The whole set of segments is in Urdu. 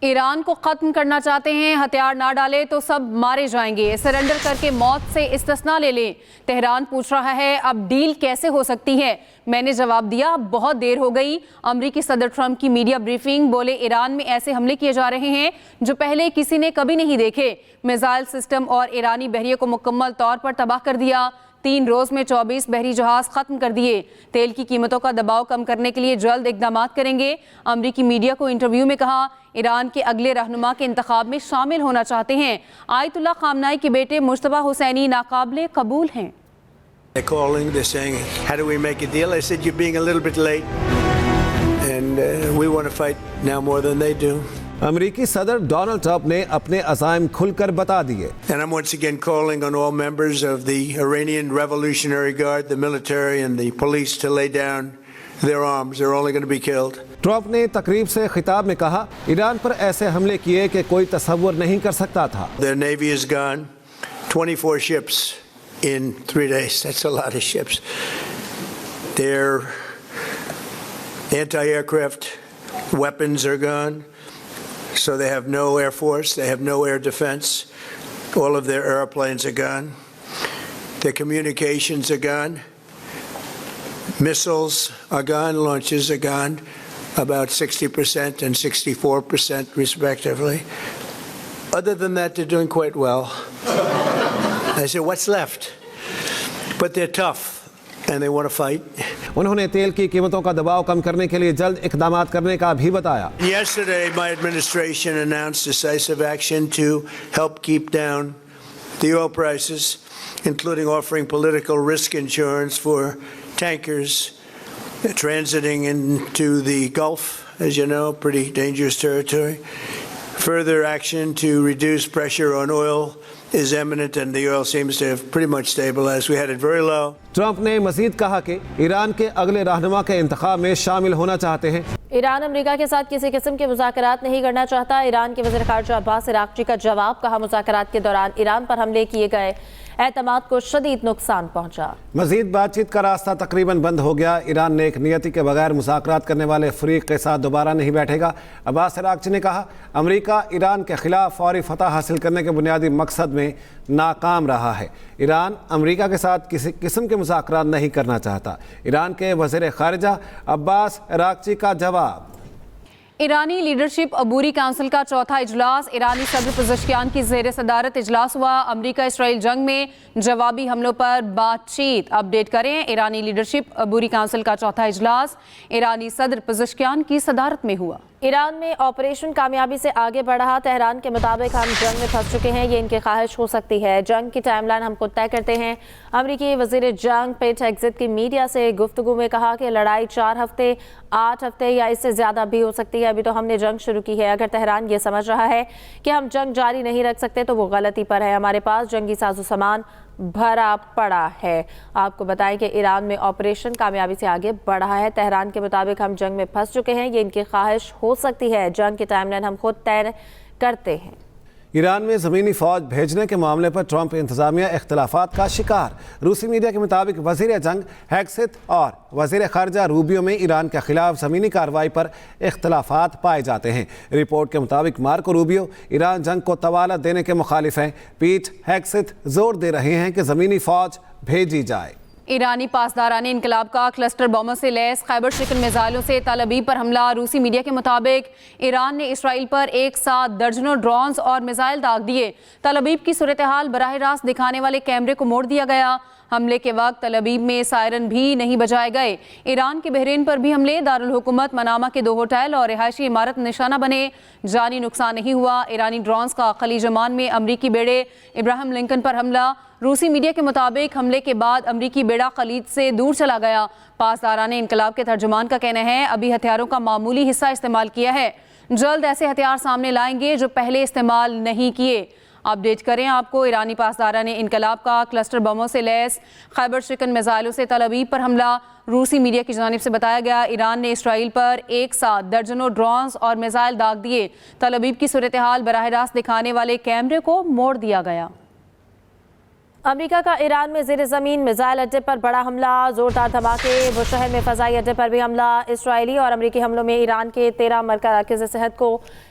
ایران کو ختم کرنا چاہتے ہیں، ہتھیار نہ ڈالے تو سب مارے جائیں گے، سرنڈر کر کے موت سے استثناء لے لیں۔ تہران پوچھ رہا ہے اب ڈیل کیسے ہو سکتی ہے؟ میں نے جواب دیا اب بہت دیر ہو گئی۔ امریکی صدر ٹرمپ کی میڈیا بریفنگ، بولے ایران میں ایسے حملے کیے جا رہے ہیں جو پہلے کسی نے کبھی نہیں دیکھے، میزائل سسٹم اور ایرانی بحریے کو مکمل طور پر تباہ کر دیا، 3 روز میں 24 بحری جہاز ختم کر دیے، تیل کی قیمتوں کا دباؤ کم کرنے کے لیے جلد اقدامات کریں گے۔ امریکی میڈیا کو انٹرویو میں کہا ایران کے اگلے رہنما کے انتخاب میں شامل ہونا چاہتے ہیں۔ آیت اللہ خامنائی کے بیٹے مجتبیٰ حسینی ناقابل قبول ہیں۔ They're calling, they're saying, how do we make a deal? I said, you're being a little bit late, and we want to fight now more than they do. امریکی صدر ڈونلڈ ٹرمپ نے اپنے عزائم کھل کر بتا دیے۔ And I'm once again calling on all members of the Iranian Revolutionary Guard, the military and the police to lay down their arms. They're only going to be killed. Trump نے تقریب سے خطاب میں کہا ایران پر ایسے حملے کیے کہ کوئی تصور نہیں کر سکتا تھا۔ Their navy is gone, 24 ships in 3 days. That's a lot of ships. Their anti-aircraft weapons are gone. So they have no air force, they have no air defense. All of their airplanes are gone. Their communications are gone. Missiles are gone, launches are gone, about 60% and 64% respectively. Other than that, they're doing quite well. I said, what's left? But they're tough and they want to fight. انہوں نے تیل کی قیمتوں کا دباؤ کم کرنے کے لیے جلد اقدامات کرنے کا بھی بتایا۔ Yesterday, my administration announced decisive action to help keep down the oil prices, including offering political risk insurance for tankers transiting into the Gulf, as you know, pretty dangerous territory. Further action to reduce pressure on oil is imminent, and the oil seems to have pretty much stabilized. We had it very low. Trump نے مزید کہا کہ ایران کے اگلے رہنما کے انتخاب میں شامل ہونا چاہتے ہیں۔ ایران امریکہ کے ساتھ کسی قسم کے مذاکرات نہیں کرنا چاہتا۔ ایران کے وزیر خارجہ عباس عراقچی کا جواب، کہا مذاکرات کے دوران ایران پر حملے کیے گئے، اعتماد کو شدید نقصان پہنچا۔ مزید بات چیت کا راستہ تقریباً بند ہو گیا۔ ایران نے ایک نیتی کے بغیر مذاکرات کرنے والے فریق کے ساتھ دوبارہ نہیں بیٹھے گا۔ عباس عراقچی نے کہا امریکہ ایران کے خلاف فوری فتح حاصل کرنے کے بنیادی مقصد میں ناکام رہا ہے۔ ایران امریکہ کے ساتھ کسی قسم کے مذاکرات نہیں کرنا چاہتا۔ ایران کے وزیر خارجہ عباس عراقچی کا جواب۔ ایرانی لیڈرشپ عبوری کونسل کا چوتھا اجلاس، ایرانی صدر پزشکیان کی زیر صدارت اجلاس ہوا۔ امریکہ اسرائیل جنگ میں جوابی حملوں پر بات چیت۔ اپڈیٹ کریں، ایرانی لیڈرشپ عبوری کونسل کا چوتھا اجلاس ایرانی صدر پزشکیان کی صدارت میں ہوا۔ ایران میں آپریشن کامیابی سے آگے بڑھا، تہران کے مطابق ہم جنگ میں پھنس چکے ہیں، یہ ان کی خواہش ہو سکتی ہے، جنگ کی ٹائم لائن ہم خود طے کرتے ہیں۔ امریکی وزیر جنگ پیٹ ہیگزت کی میڈیا سے گفتگو میں کہا کہ لڑائی 4 ہفتے، 8 ہفتے یا اس سے زیادہ بھی ہو سکتی ہے، ابھی تو ہم نے جنگ شروع کی ہے۔ اگر تہران یہ سمجھ رہا ہے کہ ہم جنگ جاری نہیں رکھ سکتے تو وہ غلطی پر ہے، ہمارے پاس جنگی ساز و سامان بھرا پڑا ہے۔ آپ کو بتائیں کہ ایران میں آپریشن کامیابی سے آگے بڑھا ہے، تہران کے مطابق ہم جنگ میں پھنس چکے ہیں، یہ ان کی خواہش ہو سکتی ہے، جنگ کی ٹائم لائن ہم خود طے کرتے ہیں۔ ایران میں زمینی فوج بھیجنے کے معاملے پر ٹرمپ انتظامیہ اختلافات کا شکار۔ روسی میڈیا کے مطابق وزیر جنگ ہیگسٹ اور وزیر خارجہ روبیو میں ایران کے خلاف زمینی کارروائی پر اختلافات پائے جاتے ہیں۔ رپورٹ کے مطابق مارکو روبیو ایران جنگ کو طوالت دینے کے مخالف ہیں۔ پیٹ ہیگسٹ زور دے رہے ہیں کہ زمینی فوج بھیجی جائے۔ ایرانی پاسداران انقلاب کا کلسٹر بموں سے لیس خیبر شکن میزائلوں سے تل ابیب پر حملہ۔ روسی میڈیا کے مطابق ایران نے اسرائیل پر ایک ساتھ درجنوں ڈرونز اور میزائل داغ دیے۔ تل ابیب کی صورتحال براہ راست دکھانے والے کیمرے کو موڑ دیا گیا۔ حملے کے وقت تل ابیب میں سائرن بھی نہیں بجائے گئے۔ ایران کے بحرین پر بھی حملے، دارالحکومت منامہ کے 2 ہوٹل اور رہائشی عمارت نشانہ بنے، جانی نقصان نہیں ہوا۔ ایرانی ڈرونز کا خلیج عمان میں امریکی بیڑے ابراہیم لنکن پر حملہ۔ روسی میڈیا کے مطابق حملے کے بعد امریکی بیڑا خلیج سے دور چلا گیا۔ پاسداران انقلاب کے ترجمان کا کہنا ہے ابھی ہتھیاروں کا معمولی حصہ استعمال کیا ہے، جلد ایسے ہتھیار سامنے لائیں گے جو پہلے استعمال نہیں کیے۔ اپڈیٹ کریں آپ کو، ایرانی پاسداران انقلاب کا کلسٹر بموں سے لیس خیبر شکن میزائلوں سے تل ابیب پر حملہ۔ روسی میڈیا کی جانب سے بتایا گیا ایران نے اسرائیل پر ایک ساتھ درجنوں ڈرونز اور میزائل داغ دیے۔ تل ابیب کی صورتحال براہ راست دکھانے والے کیمرے کو موڑ دیا گیا۔ امریکہ کا ایران میں زیر زمین میزائل اڈے پر بڑا حملہ، زوردار دھماکے، بشہر میں فضائی اڈے پر بھی حملہ۔ اسرائیلی اور امریکی حملوں میں ایران کے 13 مراکز صحت کو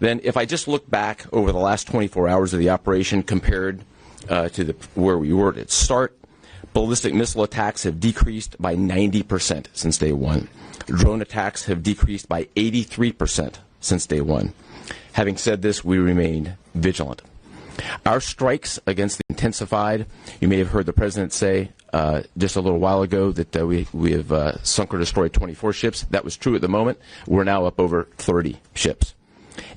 Then if I just look back over the last 24 hours of the operation compared to where we were at its start, ballistic missile attacks have decreased by 90% since day one. Drone attacks have decreased by 83% since day one. Having said this, we remain vigilant. Our strikes against the intensified. You may have heard the president say just a little while ago that we have sunk or destroyed 24 ships. That was true at the moment. We're now up over 30 ships.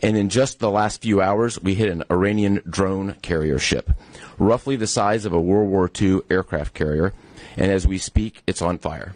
And in just the last few hours, we hit an Iranian drone carrier ship, roughly the size of a World War II aircraft carrier. And as we speak, it's on fire.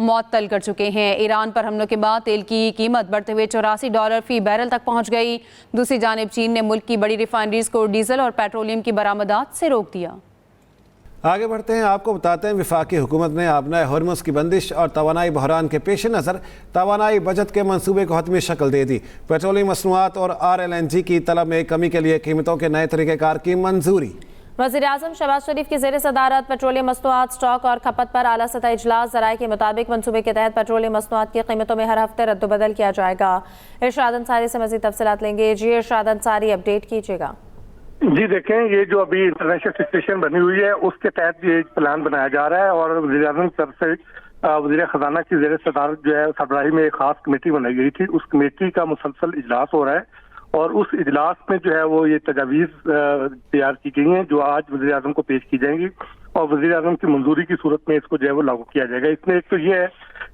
معطل کر چکے ہیں۔ ایران پر حملوں کے بعد تیل کی قیمت بڑھتے ہوئے $84 فی بیرل تک پہنچ گئی۔ دوسری جانب چین نے ملک کی بڑی ریفائنریز کو ڈیزل اور پیٹرولیم کی برآمدات سے روک دیا۔ آگے بڑھتے ہیں، آپ کو بتاتے ہیں وفاقی حکومت نے آبنائے ہرمز کی بندش اور توانائی بحران کے پیش نظر توانائی بجٹ کے منصوبے کو حتمی شکل دے دی۔ پیٹرولیم مصنوعات اور RLNG کی طلب میں کمی کے لیے قیمتوں کے نئے طریقہ کار کی منظوری۔ وزیر اعظم شہباز شریف کی زیر صدارت پیٹرولیم مصنوعات اسٹاک اور کھپت پر اعلیٰ سطحی اجلاس۔ ذرائع کے مطابق منصوبے کے تحت پیٹرولیم مصنوعات کی قیمتوں میں ہر ہفتے رد و بدل کیا جائے گا۔ ارشاد انصاری سے مزید تفصیلات لیں گے۔ جی ارشاد انصاری، اپڈیٹ کیجیے گا۔ جی دیکھیں، یہ جو ابھی انٹرنیشنل سچویشن بنی ہوئی ہے اس کے تحت یہ پلان بنایا جا رہا ہے، اور وزیر اعظم کی طرف سے وزیر خزانہ کی زیر صدارت جو ہے سربراہی میں ایک خاص کمیٹی بنائی گئی تھی۔ اس کمیٹی کا مسلسل اجلاس ہو رہا ہے، اور اس اجلاس میں جو ہے وہ یہ تجاویز تیار کی گئی ہیں جو آج وزیر اعظم کو پیش کی جائیں گی، اور وزیر اعظم کی منظوری کی صورت میں اس کو جو ہے وہ لاگو کیا جائے گا۔ اس میں ایک تو یہ ہے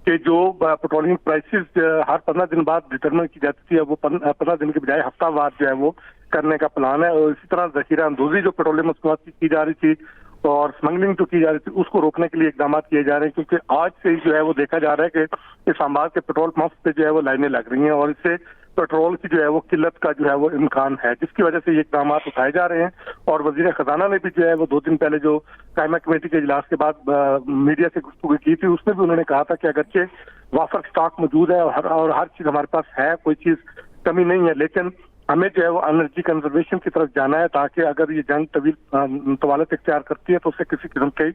کہ جو پیٹرولیم پرائسز ہر 15 دن بعد ڈٹرمن کی جاتی ہے، وہ 15 دن کے بجائے ہفتہ وار جو ہے وہ کرنے کا پلان ہے، اور اسی طرح ذخیرہ اندوزی جو پیٹرولیم مصنوعات کی جا رہی تھی اور سمگلنگ جو کی جا رہی تھی اس کو روکنے کے لیے اقدامات کیے جا رہے ہیں، کیونکہ آج سے جو ہے وہ دیکھا جا رہا ہے کہ اسلام آباد کے پیٹرول پمپس پہ جو ہے وہ لائنیں لگ رہی ہیں، اور اس سے پیٹرول کی جو ہے وہ قلت کا جو ہے وہ امکان ہے، جس کی وجہ سے یہ اقدامات اٹھائے جا رہے ہیں۔ اور وزیر خزانہ نے بھی جو ہے وہ 2 دن پہلے جو قائمہ کمیٹی کے اجلاس کے بعد میڈیا سے گفتگو کی تھی، اس میں بھی انہوں نے کہا تھا کہ اگرچہ وافر اسٹاک موجود ہے اور ہر چیز ہمارے پاس ہے، کوئی چیز کمی نہیں ہے، لیکن ہمیں جو ہے وہ انرجی کنزرویشن کی طرف جانا ہے، تاکہ اگر یہ جنگ طویل طوالت اختیار کرتی ہے تو اس سے کسی قسم کے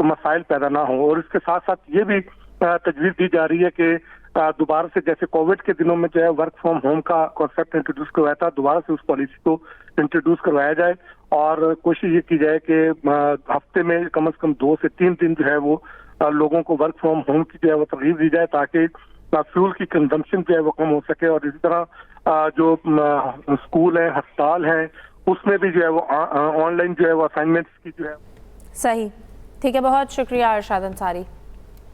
مسائل پیدا نہ ہوں۔ اور اس کے ساتھ ساتھ یہ بھی تجویز دی جا رہی ہے کہ دوبارہ سے جیسے کووڈ کے دنوں میں جو ہے ورک فرام ہوم کا کانسیپٹ انٹروڈیوس کروایا تھا، دوبارہ سے اس پالیسی کو انٹروڈیوس کروایا جائے، اور کوشش یہ کی جائے کہ ہفتے میں کم از کم 2 سے 3 دن جو ہے وہ لوگوں کو ورک فرام ہوم کی جو ہے وہ ترغیب دی جائے، تاکہ فیول کی کنزمپشن جو ہے وہ کم ہو سکے۔ اور اسی طرح جو اسکول ہیں، ہسپتال ہیں، اس میں بھی جو ہے وہ آن لائن جو ہے وہ اسائنمنٹس کی جو ہے۔ صحیح، ٹھیک ہے، بہت شکریہ ارشاد انصاری۔